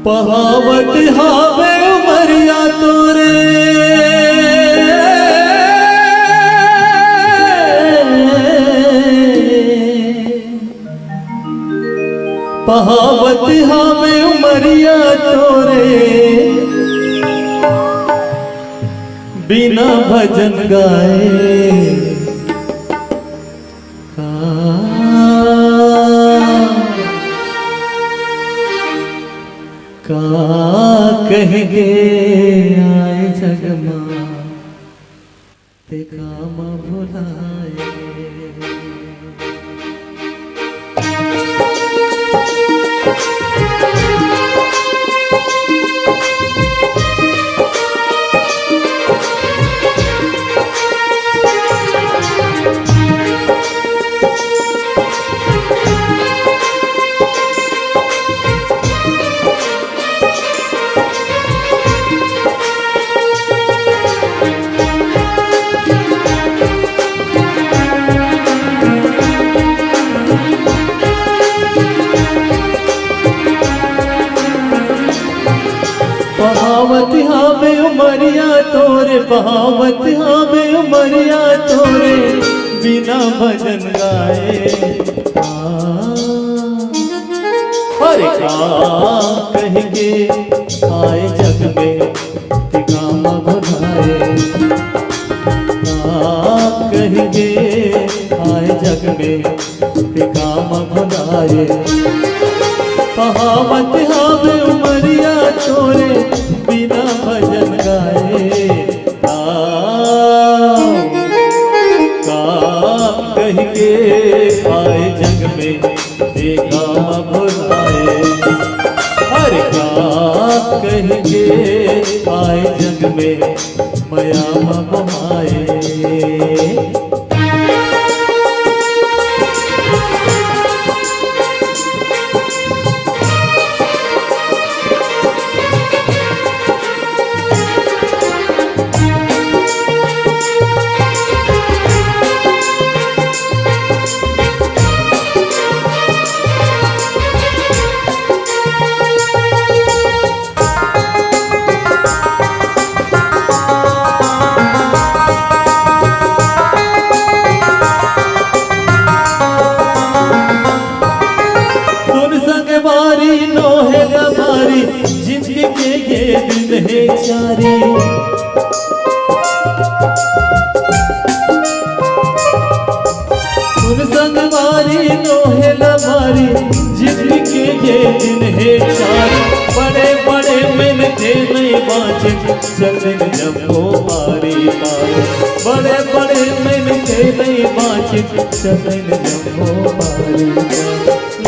पहावत हावे उमरिया तोरे पहावत हावे उमरिया तोरे बिना भजन गाए का कहेंगे आए जगमा ते काम भुलाए। बहावत हावे उमरिया तोरे बहावत हावे उमरिया तोरे बिना भजन गाए अरे का कहेंगे आए जग में ते काम भुलाए कहेंगे आए जग में ते काम भुलाए। बहावत हावे उमरिया तोरे बिना भजन गाए का कहेंगे आए जग में ते काम भुलाए हर का कहेंगे आए जग में मयाम बहाए। जिंदगी के ये दिन है चारी सुन संगवारी नोहे लमारी जिंदगी के ये दिन है चारी बड़े बड़े मिलते नहीं बाँचे चल दिन जब हो मारी मारी बड़े बड़े मिलते नहीं बाँचे चल दिन जब हो मारी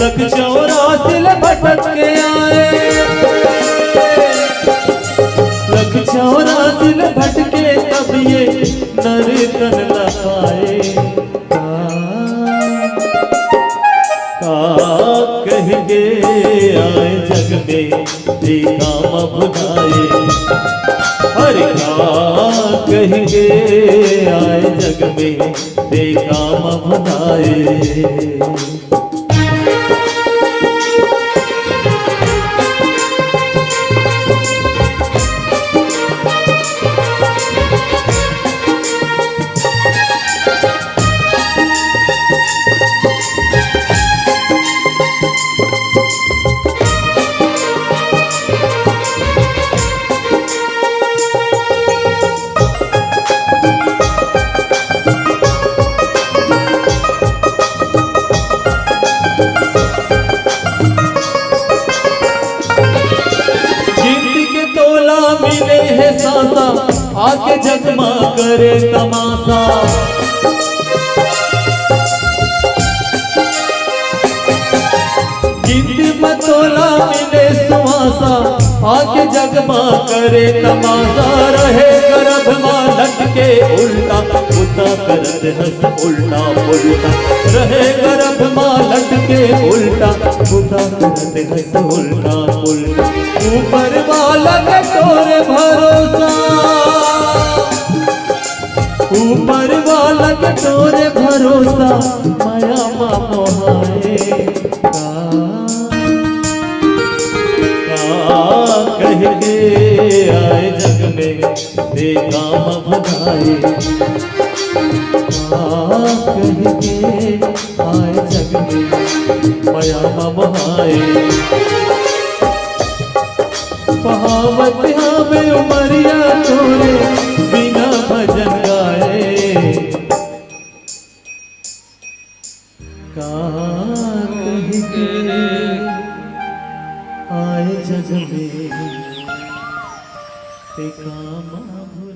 लख 84 भटक के आए लख 84 भटके तब ये नर तन न पाए कहेंगे आए जग में ते काम भुलाए हर का कहेंगे आए जग में ते काम भुलाए। मिले है सासा आके जगमा करे तमाशा गिनती मतोला मिले सुहासा आके जगमा करे तमाशा रहे गर्भ मां लटके उल्टा उल्टा करत हंस उल्टा उल्टा रहे गर्भ मां लटके उल्टा उल्टा करत हंस उल्टा उल्टा ऊपर वाला के तोरे भरोसा ऊपर वाला के तोरे भरोसा माया मोहाए का आए जग में ते काम भगाए कह के आए जग में माया मोहाए पहावत हमें उमरिया तोरे बिना भजन गाए कह के आए जग में ते काम